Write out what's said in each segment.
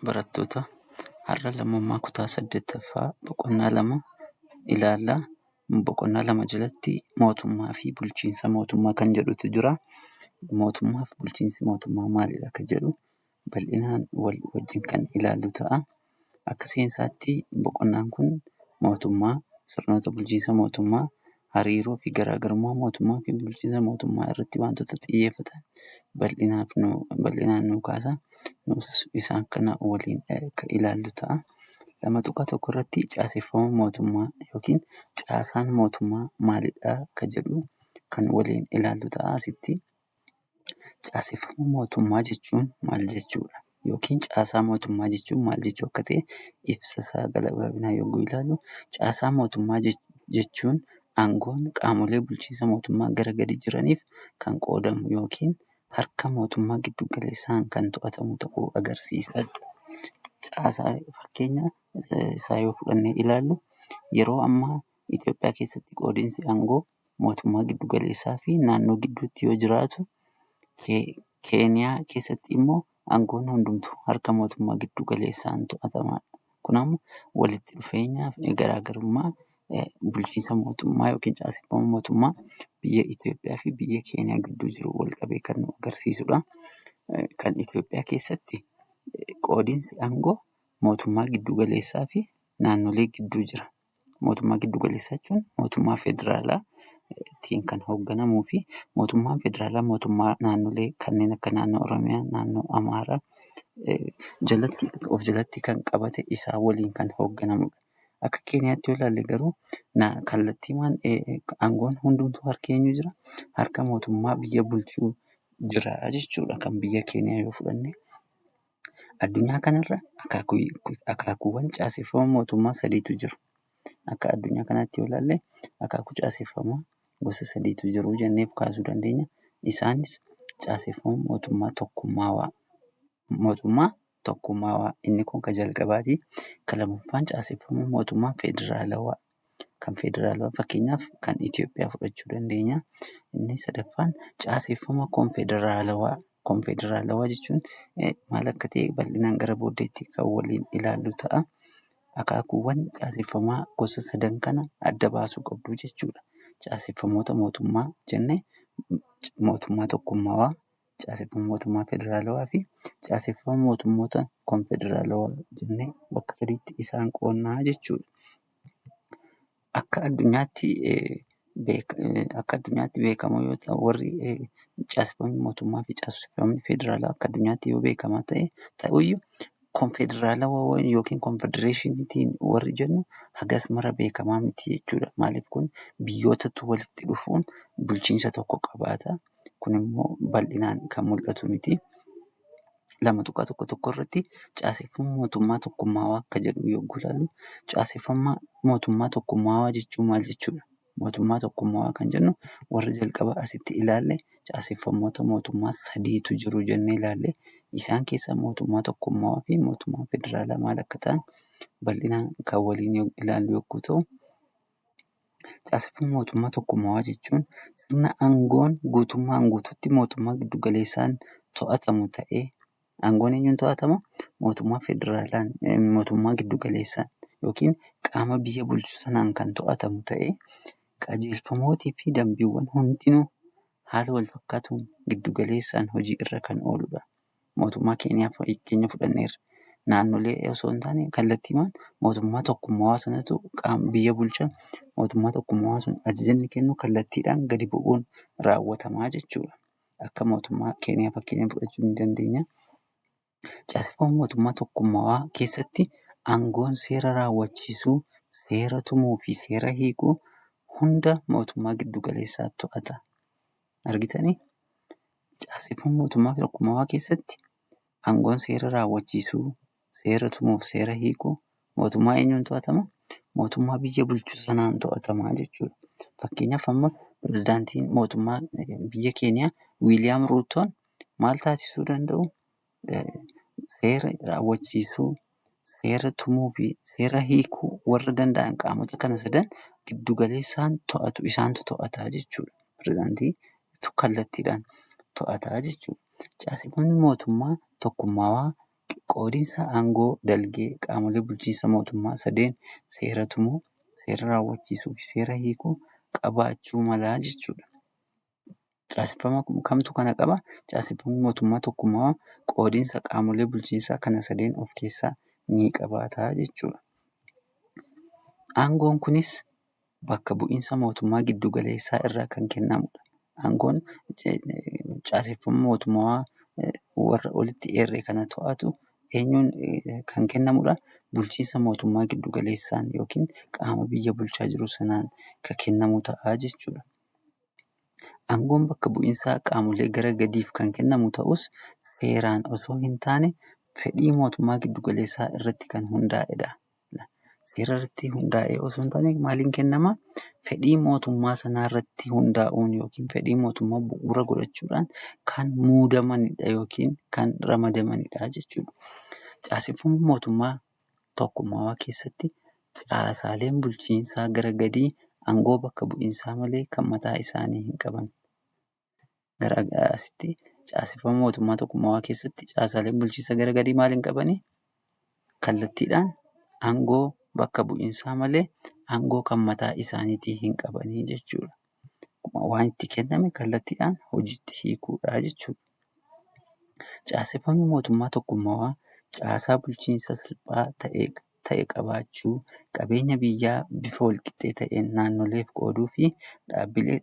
Barattoota har'a lammummaa kutaa 8ffaa boqonnaa 2 ilaallaa. Boqonnaa 2 jalatti mootummaa fi bulchiinsa mootummaa kan jedhutu jira. Mootummaa fi bulchiinsi mootummaa maalidha kan jedhu bal'inaan wajjin kan ilaallu ta'a. Akka seensaatti boqonnaan kun mootummaa, sirnoota bulchiinsa mootummaa, hariiroo fi garaagarummaa mootummaa fi bulchiinsa mootummaa irratti wantoota xiyyeeffatan bal'inaan nuu kaasa. Nus isaan kana waliin kan ilaallu ta'a. Tuqaa tokko irratti caaseffama mootummaa yookiin caasaan mootummaa maalidha kan jedhu kan waliin ilaallu ta'a asitti. Caaseffama mootummaa jechuun maal jechuudha? Yookiin caasaa mootummaa jechuun maal jechuu akka ta'e ibsasaa gabaabinaan yogguu ilaallu, caasaa mootummaa jechuun aangoon qaamolee bulchiinsa mootummaa gara gadi jiraniif kan qoodamu yookiin harka mootummaa giddu galeessaan kan to'atamu ta'uu agarsiisa. Caasaa fakkeenya isaa yoo fudhannee ilaallu, yeroo ammaa Itoophiyaa keessatti qoodinsi aangoo mootummaa giddu galeessaa fi naannoo gidduutti yoo jiraatu, Keeniyaa keessatti immoo aangoon hundumtuu harka mootummaa giddu galeessaan to'atamaadha. Kun ammoo walitti dhufeenyaa fi garaagarummaa bulchiinsa mootummaa yookiin caaseffama mootummaa biyya Itoophiyaa fi biyya Keeniyaa gidduu jiru wal-qabee kan nu agarsiisudha. Kan Itoophiyaa keessatti qoodinsi aangoo mootummaa giddu galeessaa fi naannolee gidduu jira. Mootummaa giddu galeessaa jechuun mootummaa federaalaatiin kan hoogganamuu fi mootummaan federaalaa mootummaa naannolee kanneen akka naannoo Oromiyaa, naannoo Amaaraa of jalatti kan qabate isaa waliin kan hoogganamudha. Akka Keeniyaatti yoo ilaalle garuu kallattiimaan aangoon hundumtuu harka eenyu jira? Harka mootummaa biyya bulchuu jira jechuudha. Kan biyya Keeniyaa yoo fudhanne. Addunyaa kanarra akaakuuwwan caaseffama mootummaa sadiitu jiru. Akka addunyaa kanaatti yoo ilaalle akaakuu caaseffamaa gosa sadiitu jiru jennee kaasuu dandeenya. Isaanis caaseffama mootummaa tokkummaawaa inni kun kan jalqabaati. Kan lammaffaan caaseffama mootummaa federaalawaa. Kan federaalawaa fakkeenyaaf kan Itoophiyaa fudhachuu dandeenya. Inni sadaffaan caaseffama konfederaalawaa. Konfederaalawaa jechuun maal akka ta'e bal'inaan gara booddeetti kan waliin ilaallu ta'a. Akaakuuwwan caaseffamaa gosa sadan kana adda baasuu qabdu jechuudha. Caaseffamoota mootummaa jennee mootummaa tokkummaawaa, caaseffama mootummaa federaalawaa fi caaseffama mootummoota konfederaalawaa jennee bakka sadiitti isaan qoodnaa jechuudha. Akka addunyaatti beekamoo yoo ta'u, warri caaseffamni mootummaa fi caaseffamni federaalaa akka addunyaatti yoo beekamaa ta'uyyuu konfederaalawaa yookiin konfedereeshiniitiin warri jennu hagas mara beekamaa miti jechuudha. Maaliif kun biyyootatu walitti dhufuun bulchiinsa tokko qabaata. Kun immoo bal'inaan kan mul'atu miti. Tuqaa tokko irratti caaseffama mootummaa tokkummaawaa akka jedhu yogguu ilaallu, caaseffama mootummaa tokkummaawaa jechuun maal jechuudha? Mootummaa tokkummaawaa kan jennu warri jalqaba asitti ilaalle caaseffamoota mootummaa sadiitu jiru jennee ilaalle. Isaan keessaa mootummaa tokkummaawaa fi mootummaa federaalaa maal akka ta'an bal'inaan kan waliin ilaallu yogguu ta'u, caaseffama mootummaa tokkummaawaa jechuun sirna aangoon guutummaan guutuutti mootummaa giddu galeessaan to'atamu ta'ee, aangoon eenyuun to'atama? Mootummaa federaalaan, mootummaa giddu galeessaan yookiin qaama biyya bulchu sanaan kan to'atamu ta'ee, qajeelfamootii fi dambiiwwan hundinuu haala wal fakkaatuun giddu galeessaan hojii irra kan ooludha. Mootummaa Keeniyaa fakkeenya fudhanneerra. Naannolee osoo hin taane kallattiimaan mootummaa tokkummaawaa sanatu biyya bulcha. Mootummaa tokkummaawaa sun ajajni kennu kallattiidhaan gadi bu'uun raawwatamaa jechuudha. Akka mootummaa Keeniyaa fakkeenya fudhachuu ni dandeenya. Caaseffama mootummaa tokkummaawaa keessatti aangoon seera raawwachiisuu, seera tumuu fi seera hiikuu hunda mootummaa giddu galeessaa to'ata. Argitanii? Caaseffama mootummaa tokkummaawaa keessatti aangoon seera raawwachiisuu, seera tumuu fi seera hiikuu mootummaa eenyuun to'atama? Mootummaa biyya bulchu sanaan to'atamaa jechuudha. Fakkeenyaaf amma pirezidaantiin mootummaa biyya Keeniyaa Wiiliyaam Ruutoon maal taasisuu danda'u? Seera raawwachiisuu, seera tumuu fi seera hiikuu warra danda'an qaamota kana sadan giddu galeessaan to'atu. Isaantu to'ataa jechuudha. Pirezidaantii kallattiidhaan to'ataa jechuudha. Caaseffamni mootummaa tokkummaawaa qoodinsa aangoo dalgee qaamolee bulchiinsa mootummaa sadeen seera tumuu, seera raawwachiisuu fi seera hiikuu qabaachuu malaa jechuudha. Caaseffama kamtu kana qaba? Caaseffamni mootummaa tokkummaa qoodinsa qaamolee bulchiinsaa kana sadeen of keessaa ni qabaata jechuudha. Aangoon kunis bakka bu'iinsa mootummaa giddu galeessaa irraa kan kennamudha. Aangoon caaseffama mootummaa warra olitti eerre kana to'atu eenyuun kan kennamudha? Bulchiinsa mootummaa giddu galeessaan yookiin qaama biyya bulchaa jiru sanaan kan kennamu ta'a jechuudha. Aangoon bakka bu'iinsaa qaamolee gara gadiif kan kennamu ta'us seeraan osoo hin taane fedhii mootummaa giddu galeessaa irratti kan hundaa'edha. Seera irratti hundaa'ee osoo hin taane maaliin kennama? Fedhii mootummaa sanaa irratti hundaa'uun yookiin fedhii mootummaa bu'uura godhachuudhaan kan muudamanidha yookiin kan ramadamanidha jechuudha. Caaseffama mootummaa tokkummaa keessatti caasaaleen bulchiinsaa gara gadii aangoo bakka bu'iinsaa malee kan mataa isaanii hin qaban. Gara asitti caaseffama mootummaa tokkummaa keessatti caasaaleen bulchiinsa gara gadii maal hin qabanii? Kallattiidhaan aangoo bakka bu'iinsaa malee aangoo kan mataa isaaniitii hin qabanii jechuudha. Waan itti kenname kallattiidhaan hojiitti hiikuudha jechuudha. Caaseffamni mootummaa tokkummaa caasaa bulchiinsa salphaa ta'e qabaachuu, qabeenya biyyaa bifa walqixxee ta'een naannoleef qooduu fi dhaabbilee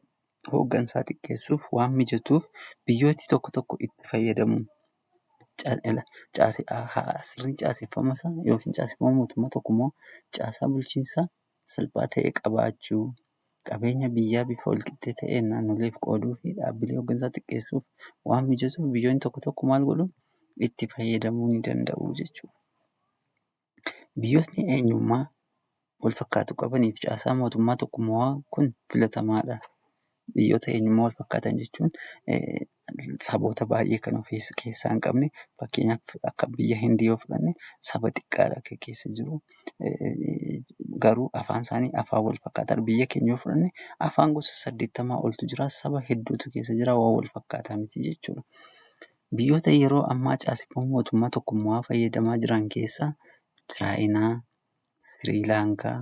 hooggansaa xiqqeessuuf waan mijatuuf biyyooti tokko tokko itti fayyadamu. Sirni caaseffama isaa yookiin caaseffama mootummaa tokkummaa caasaa bulchiinsaa salphaa ta'e qabaachuu, qabeenya biyyaa bifa walqixxee ta'een naannoleef qooduu fi dhaabbilee hooggansaa xiqqeessuuf waan mijatuuf biyyoonni tokko tokko maal godhu? Itti fayyadamuu ni danda'u jechuudha. Biyyootni eenyummaa wal fakkaatu qabanii fi caasaa mootummaa tokkummaa kun filatamaadha. Biyyoota eenyummaa wal fakkaatan jechuun saboota baay'ee kan of keessaa hin qabne, fakkeenyaaf akka biyya Hindii yoo fudhanne saba xiqqaadha kan keessa jiru. Garuu afaan isaanii afaan wal fakkaataadha. Biyya keenya yoo fudhanne afaan gosa 80 oltu jira. Saba hedduutu keessa jira. Waan wal fakkaataa miti jechuudha. Biyyoota yeroo ammaa caaseffama mootummaa tokkummaa fayyadamaa jiran keessaa Chaayinaa, Sri Lankaa,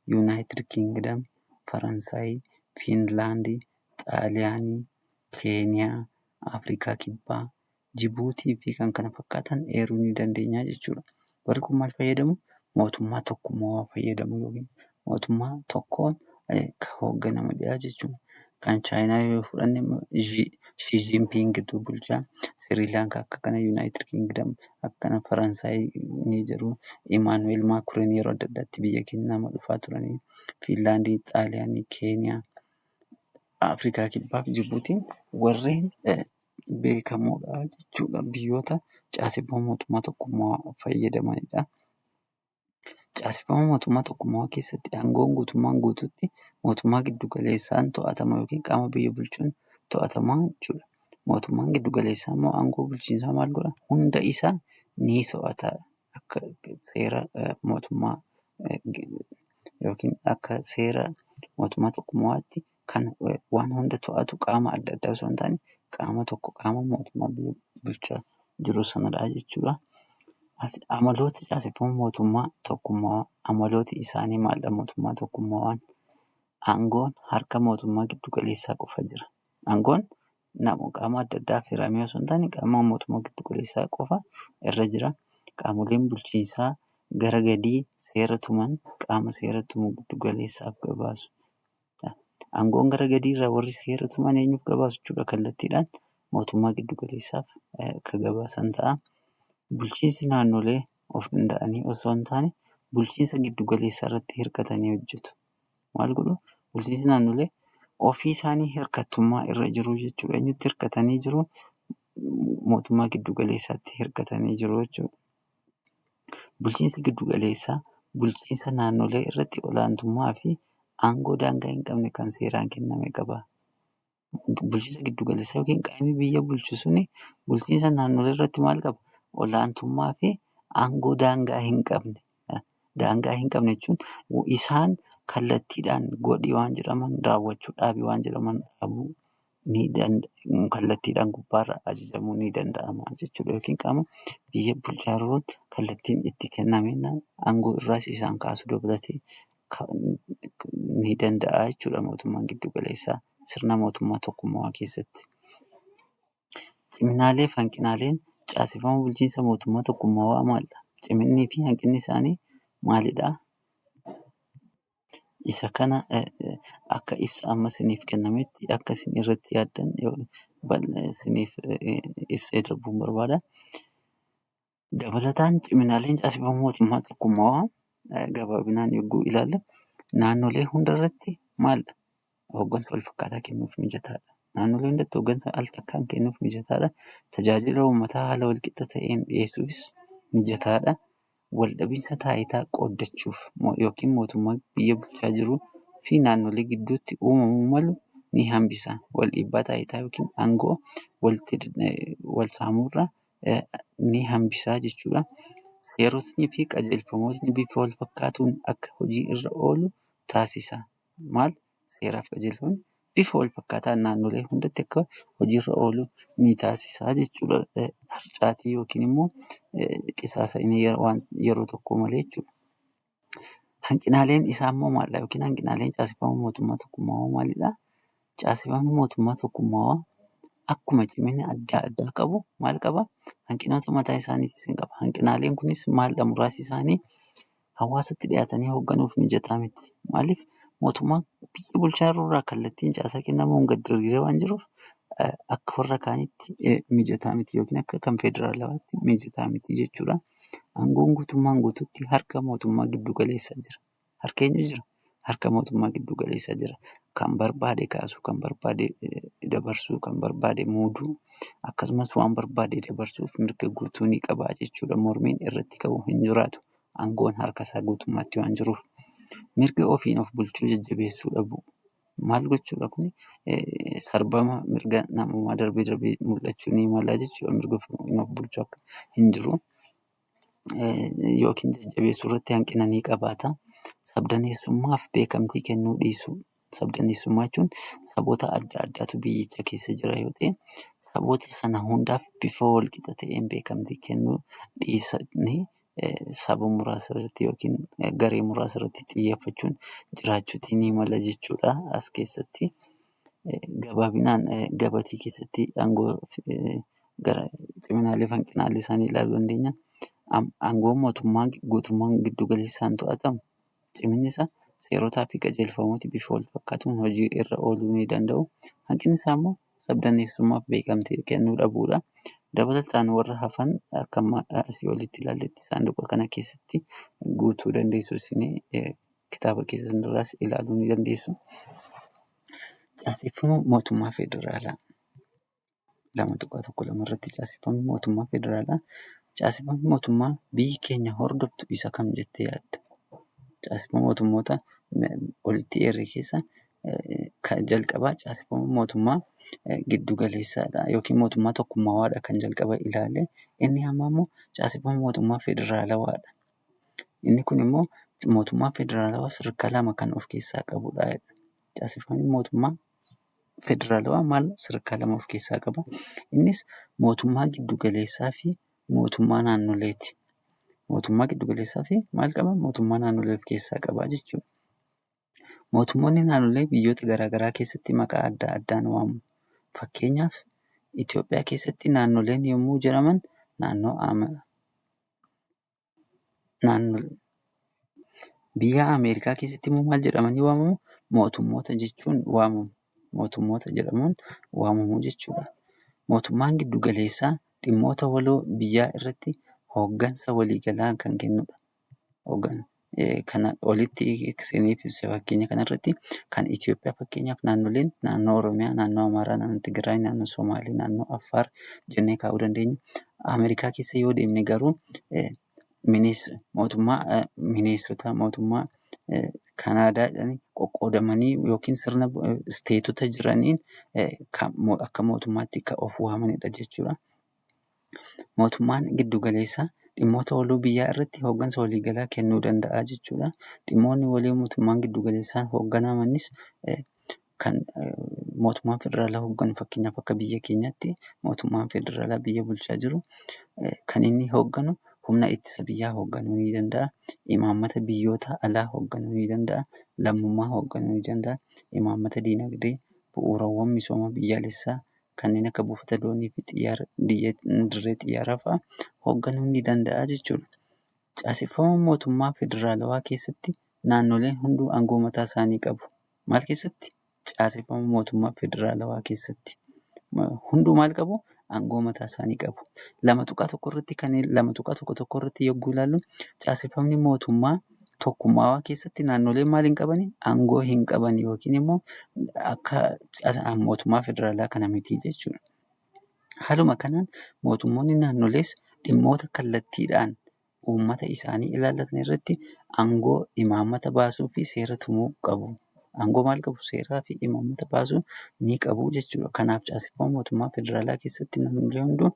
Yuunaayitid Kingdom, Faransaay, Fiinlaandii, Xaaliyaanii, Keeniyaa, Afrikaa Kibbaa, Jibuutii fi kan kana fakkaatan eeruu ni dandeenya jechuudha. Warri kun maal fayyadamu? Mootummaa tokkummaa fayyadamu yookiin mootummaa tokkoon kan hoogganamanidha jechuudha. Kan Chaayinaa yoo fudhanne Xi Jinpingtu bulchaa, Sri Lankaa akka kana, Yuunaayitid Kingdom akka kana, Faransaay ni jiru, Imaanuweel Maakiroon yeroo adda addaatti biyya keenya nama dhufaa turanii, Fiinlaandii, Xaaliyaanii, Keeniyaa, Afrikaa Kibbaa fi Jibuutiin warreen beekamoodha jechuudha. Biyyoota caaseffama mootummaa tokkummaa fayyadamanidha. Caaseffama mootummaa tokkummaa keessatti aangoon guutummaan guutuutti mootummaa giddu galeessaan to'atama yookiin qaama biyya bulchuun to'atama jechuudha. Mootummaan giddu galeessaa immoo aangoo bulchiinsaa maal godha? Hunda isaa ni to'ata. Akka seera mootummaa yookiin akka seera mootummaa tokkummaatti kan waan hunda to'atu qaama adda addaa osoo hin taane qaama tokko qaama mootummaa biyya bulchaa jiru sanadha jechuudha. Amaloota caaseffama mootummaa tokkummaa amalooti isaanii maalidha? Mootummaa tokkummaawwan aangoon harka mootummaa giddu galeessaa qofa jira. Aangoon qaama adda addaa hiramee osoo hin taane qaama mootummaa giddu galeessaa qofa irra jira. Qaamoleen bulchiinsaa gara gadii seera tuman qaama seera tumu giddu galeessaaf gabaasu. Aangoon gara gadii irraa warri seera tuman eenyuuf gabaasu jechuudha? Kallattiidhaan mootummaa giddu galeessaaf kan gabaasan ta'a. Bulchiinsi naannolee of danda'anii osoo hin taane bulchiinsa giddu galeessaa irratti hirkatanii hojjetu. Maal godhu? Bulchiinsi naannolee ofii isaanii hirkattummaa irra jiru jechuudha. Eenyutti hirkatanii jiru? Mootummaa giddu galeessaatti hirkatanii jiru jechuudha. Bulchiinsi giddu galeessaa bulchiinsa naannolee irratti olaantummaa fi aangoo daangaa hin qabne kan seeraan kenname qaba. Bulchiinsa giddu galeessaa yookiin qaamni biyya bulchu suni bulchiinsa naannolee irratti maal qaba? Olaantummaa fi aangoo daangaa hin qabne. Daangaa hin qabne jechuun isaan kallattiidhaan godhii waan jedhaman raawwachuu, dhaabii waan jedhaman dhaabuu kallattiidhaan gubbaarraa ajajamuu ni danda'ama jechuudha. Yookiin qaama biyya bulchaa jiruun kallattiin itti kennameen aangoo irraas isaan kaasuu dabalatee ni danda'a jechuudha mootummaan giddu galeessaa sirna mootummaa tokkummaa keessatti. Ciminaalee fi hanqinaaleen caaseffama bulchiinsa mootummaa tokkummaa maalidha? Ciminnii fi hanqinni isaanii maalidha? Isa kana akka ibsa amma isiniif kennametti akka isin irratti yaaddan isiniif ibsee darbuun barbaada. Dabalataan ciminaaleen caaseffama mootummaa tokkummaa gabaabinaan yogguu ilaalle naannolee hundarratti maalidha? Hooggansa wal fakkaataa kennuuf mijataadha. Naannolee hundatti hooggansa al takkaan kennuuf mijataadha. Tajaajila uummataa haala walqixa ta'een dhiyeessuufis mijataadha. Waldhabinsa taayitaa qooddachuuf yookiin mootummaa biyya bulchaa jiruu fi naannolee gidduutti uumamuu malu ni hambisa. Waldhiibbaa taayitaa yookiin aangoo wal saamurraa ni hambisa jechuudha. Seerotni fi qajeelfamootni bifa wal fakkaatuun akka hojii irra oolu taasisa. Maal? Seeraaf qajeelfamni bifa wal fakkaataan naannolee hundatti akka hojiirra oolu ni taasisa jechuudha. Harcaatii yookiin immoo qisaasa inni yeroo tokko malee jechuudha. Hanqinaaleen isaa immoo maalidha? Yookiin hanqinaaleen caaseffama mootummaa tokkummaa maalidha? Caaseffamni mootummaa tokkummaa akkuma cimina adda addaa qabu maal qaba? Hanqinoota mataa isaaniitis ni qaba. Hanqinaaleen kunis maalidha? Muraasni isaanii hawaasatti dhiyaatanii hoogganuuf mijataa miti. Maaliif? Mootummaan biyya bulchaa jirurraa kallattiin caasaa kennamuun gad diriiree waan jiruuf akka warra kaanitti mijataa miti yookiin akka kan federaalawaatti mijataa miti jechuudha. Aangoon guutummaan guutuutti harka mootummaa giddu galeessaa jira. Harka eenyu jira? Harka mootummaa giddu galeessaa jira. Kan barbaade kaasuu, kan barbaade dabarsuu, kan barbaade muuduu akkasumas waan barbaade dabarsuuf mirga guutuu ni qaba jechuudha. Mormiin irratti ka'uu hin jiraatu. Aangoon harkasaa guutummaatti waan jiruuf. Mirga ofiin of bulchuu jajjabeessuu dhabu. Maal gochuudha kuni? Sarbama mirga namummaa darbee darbee mul'achuu ni mala jechuudha. Mirga ofiin of bulchuu akka hin jiru yookiin jajjabeessuu irratti hanqina ni qabaata. Sabdaneessummaaf beekamtii kennuu dhiisuu. Sabdaneessummaa jechuun saboota adda addaatu biyyicha keessa jira yoo ta'e, saboota sana hundaaf bifa walqixa ta'een beekamtii kennuu dhiisanii saba muraasa irratti yookiin garee muraasa irratti xiyyeeffachuun jiraachuutii ni mala jechuudha. As keessatti gabaabinaan gabatii keessatti aangoo gara ciminaalee fi hanqinaalee isaanii ilaaluu dandeenya. Aangoon mootummaa guutummaan giddu galeessaan to'atamu ciminni isaa seerotaa fi qajeelfamoota bifa wal fakkaatuun hojii irra ooluu ni danda'u. Hanqinni isaa immoo sabdaneessummaaf beekamtii kennuu dhabuudha. Dabalataan warra hafan akka asii olitti ilaalletti saanduqa kana keessatti guutuu dandeessu isin kitaaba keessan irraas ilaaluu ni dandeessu. Caaseffama mootummaa federaalaa 2.1 irratti caaseffamni mootummaa federaalaa caaseffamni mootummaa biyyi keenya hordoftu isa kam jettee yaadda? Caaseffama mootummoota olitti eerre keessa kan jalqabaa caaseffama mootummaa giddu galeessaadha yookiin mootummaa tokkummaadha kan jalqaba ilaale. Inni amma immoo caaseffama mootummaa federaalawaadha. Inni kun immoo mootummaa federaalawaa sadarkaa lama kan of keessaa qabudha. Caaseffamni mootummaa federaalawaa maal sadarkaa lama of keessaa qaba? Innis mootummaa giddu galeessaa fi mootummaa naannoleeti. Mootummaa giddu galeessaa fi maal qaba? Mootummaa naannolee of keessaa qaba jechuudha. Mootummoonni naannolee biyyoota garaagaraa keessatti maqaa adda addaan waamu. Fakkeenyaaf Itoophiyaa keessatti naannoleen yommuu jedhaman biyya Ameerikaa keessatti immoo maal jedhamanii waamamu? Mootummoota jechuun waamamu. Mootummoota jedhamuun waamamu jechuudha. Mootummaan giddu galeessaa dhimmoota waloo biyyaa irratti hooggansa waliigalaa kan kennudha. Kana olitti isiniif ibsa fakkeenya kanarratti kan Itoophiyaa fakkeenyaaf naannoleen naannoo Oromiyaa, naannoo Amaaraa, naannoo Tigraay, naannoo Somaalee, naannoo Affaar jennee kaa'uu dandeenya. Ameerikaa keessa yoo deemne garuu mootummaa mineensota mootummaa Kanaadaadhaan qoqqoodamanii yookiin sirna isteetota jiraniin akka mootummaatti kan of waamanidha jechuudha. Mootummaan giddu galeessaa dhimmoota waloo biyyaa irratti hooggansa waliigalaa kennuu danda'a jechuudha. Dhimmoonni walii mootummaan giddu galeessaan hoogganamanis kan mootummaan federaalaa hoogganu. Fakkeenyaaf akka biyya keenyaatti mootummaan federaalaa biyya bulchaa jiru kan inni hoogganu humna ittisa biyyaa hoogganuu ni danda'a. Imaammata biyyoota alaa hoogganuu ni danda'a. Lammummaa hoogganuu ni danda'a. Imaammata diinagdee, bu'uurawwan misooma biyyaalessaa kanneen akka buufata doonii fi dirree xiyyaaraa fa'aa hoogganuu ni danda'a jechuudha. Caaseffama mootummaa federaalawaa keessatti naannoleen hunduu aangoo mataa isaanii qabu. Maal keessatti? Caaseffama mootummaa federaalawaa keessatti. Hunduu maal qabu? Aangoo mataa isaanii qabu. Lama tuqaa tokko irratti yogguu ilaallu caaseffamni mootummaa tokkummaawaa keessatti naannoleen maal hin qabani? Aangoo hin qaban yookiin immoo akka mootummaa federaalaa kana miti jechuudha. Haaluma kanaan mootummoonni naannolees dhimmoota kallattiidhaan uummata isaanii ilaallatan irratti aangoo imaammata baasuu fi seera tumuu qabu. Aangoo maal qabu? Seeraa fi imaammata baasuu ni qabu jechuudha. Kanaaf caaseffama mootummaa federaalaa keessatti naannoleen hunduu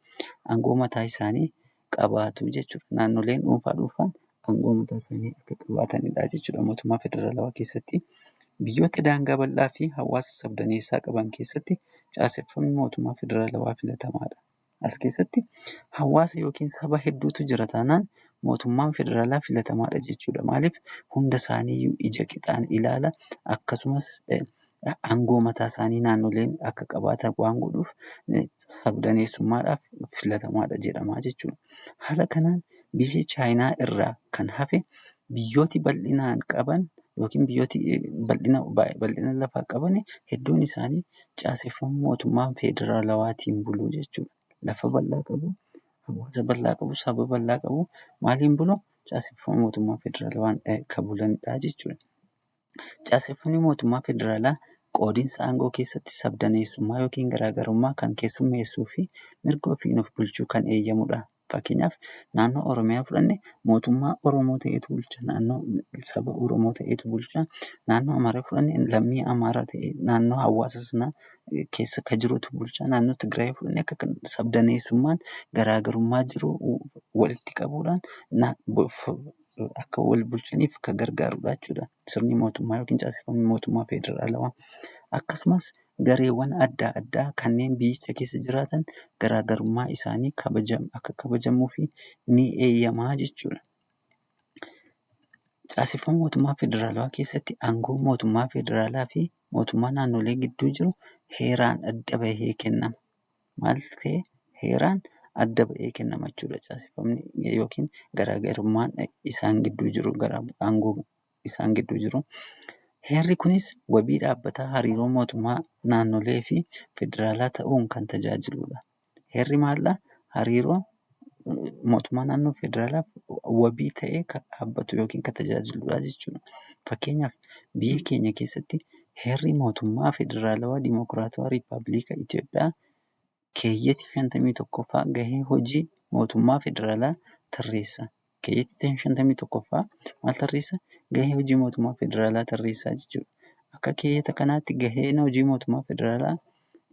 aangoo mataa isaanii qabaatu jechuudha. Naannoleen dhuunfaan aangoo mataa isaanii akka qabaatanidha jechuudha. Mootummaa federaalawaa keessatti biyyoota daangaa bal'aa fi hawaasa sabdaneessaa qaban keessatti caaseffamni mootummaa federaalawaa filatamaadha. As keessatti hawaasa yookiin saba hedduutu jira taanaan mootummaan federaalaa filatamaadha jechuudha. Maaliif? Hunda isaaniiyyuu ija qixaan ilaala. Akkasumas aangoo mataa isaanii naannoleen akka qabaatan waan godhuuf sabdaneessummaadhaaf filatamaadha jedhama jechuudha. Haala kanaan biyyi Chaayinaa irraa kan hafe biyyooti bal'inaan qaban yookiin biyyooti bal'ina lafaa qaban hedduun isaanii caaseffama mootummaa federaalawaatiin bulu jechuudha. Lafa bal'aa qabu, hawaasa bal'aa qabu, saba bal'aa qabu maaliin bulu? Caaseffama mootummaa federaalawaan kan bulanidha jechuudha. Caaseffamni mootummaa federaalaa qoodinsa aangoo keessatti sabdaneessummaa yookiin garaagarummaa kan keessummeessuu fi mirga ofiin of bulchuu kan eeyyamudha. Fakkeenyaaf naannoo Oromiyaa fudhanne mootummaa Oromoo ta'etu bulcha. Naannoo saba Oromoo ta'etu bulcha. Naannoo Amaaraa fudhanne lammii Amaaraa ta'e naannoo hawaasa sanaa keessa kan jirutu bulcha. Naannoo Tigraay fudhanne akka sabdaneessummaan garaagarummaa jiru walitti qabuudhaan akka wal bulchaniif kan gargaarudha jechuudha. Sirni mootummaa yookiin caaseffamni mootummaa federaalawaa. Akkasumas gareewwan adda addaa kanneen biyyicha keessa jiraatan garaagarummaa isaanii akka kabajamuuf ni eeyyamaa jechuudha. Caaseffama mootummaa federaalawaa keessatti aangoo mootummaa federaalaa fi mootummaa naannolee gidduu jiru heeraan adda bahee kennama. Maal ta'e? Heeraan adda bahee kennama jechuudha. Caaseffamni yookiin garaagarummaan isaan gidduu jiru aangoo isaan gidduu jiru. Heerri kunis wabii dhaabbataa hariiroo mootummaa naannolee fi federaalaa ta'uun kan tajaajiludha. Heerri maallaa? Hariiroo mootummaa naannoo federaalaaf wabii ta'ee kan dhaabbatu yookiin kan tajaajiludha jechuudha. Fakkeenyaaf biyya keenya keessatti heerri mootummaa federaalawaa dimokiraatawaa Riippaabilika Itoophiyaa keeyyata 51ffaa gahee hojii mootummaa federaalaa tarreessa. Keeyyata 51ffaa maal tarreessa? Gahee hojii mootummaa federaalaa tarreessaa jechuudha. Akka keeyyata kanaatti gaheen hojii mootummaa federaalaa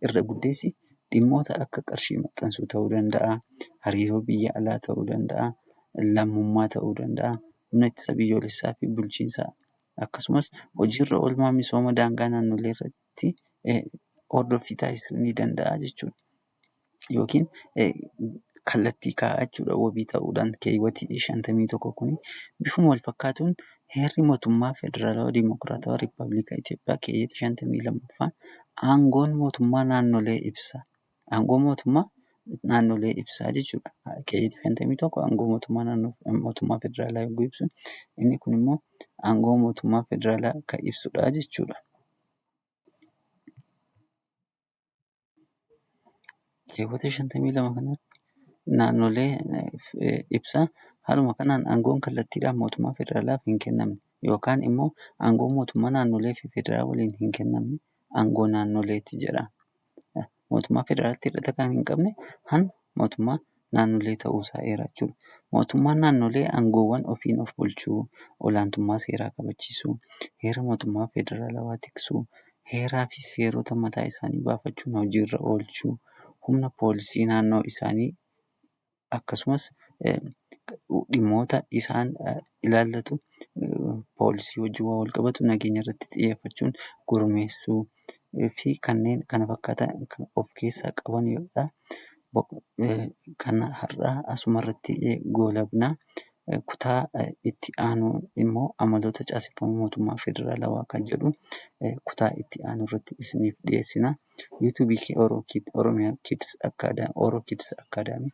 irra guddeessi dhimmoota akka qarshii maxxansuu ta'uu danda'a, hariiroo biyya alaa ta'uu danda'a, lammummaa ta'uu danda'a, humna ittisa biyyoolessaa fi bulchiinsaa akkasumas hojiirra oolmaa misooma daangaa naannolee irratti hordoffii taasisuu ni danda'a jechuudha. Yookiin kallattii kaa'aa jechuudha wabii ta'uudhaan keeyyata 51 kuni bifuma wal fakkaatuun heerri mootummaa federaalawaa dimokiraatawaa Riippaabilika Itoophiyaa keeyyata 52ffaan aangoon mootummaa naannolee ibsa. Aangoo mootummaa naannolee ibsaa jechuudha. Keeyyata 51 aangoo mootummaa federaalaa yogguu ibsu inni kun immoo aangoo mootummaa federaalaa kan ibsudha jechuudha. Keeyyata 52 kanatti naannolee ibsa. Haaluma kanaan aangoon kallattiidhaan mootummaa federaalaaf hin kennamne yookaan immoo aangoo mootummaa naannolee fi federaalaa waliin hin kennamne aangoo naannoleetti jedhama. Mootummaa federaalaatti hidhata kan hin qabne mootummaa naannolee ta'uusaa eera jechuudha. Mootummaan naannolee aangoowwan ofiin of bulchuu, olaantummaa seeraa kabachiisuu, heera mootummaa federaalawaa tiksuu, heeraa fi seerota mataa isaanii baafachuun hojiirra oolchuu, humna poolisii naannoo isaanii akkasumas dhimmoota isaan ilaallatu poolisii wajjin wal qabatu nageenya irratti xiyyeeffachuun gurmeessuu, fi kanneen kana fakkaatan kan of keessaa qaban yoodha. Kan har'aa asumarratti goolabna. Kutaa itti aanu immoo amaloota caaseffama mootummaa federaalawaa kan jedhu kutaa itti aanu irratti isiniif dhiyeessina. Yuutuubii Oromiyaa Kids Academy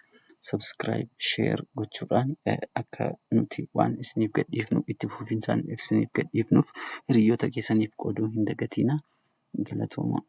subscribe, share gochuudhaan akka nuti waan isiniif gadhiifnu itti fufinsaan isiniif gadhiifnuuf hiriyoota keessaniif qooduu hin dagatinaa. Galatooma.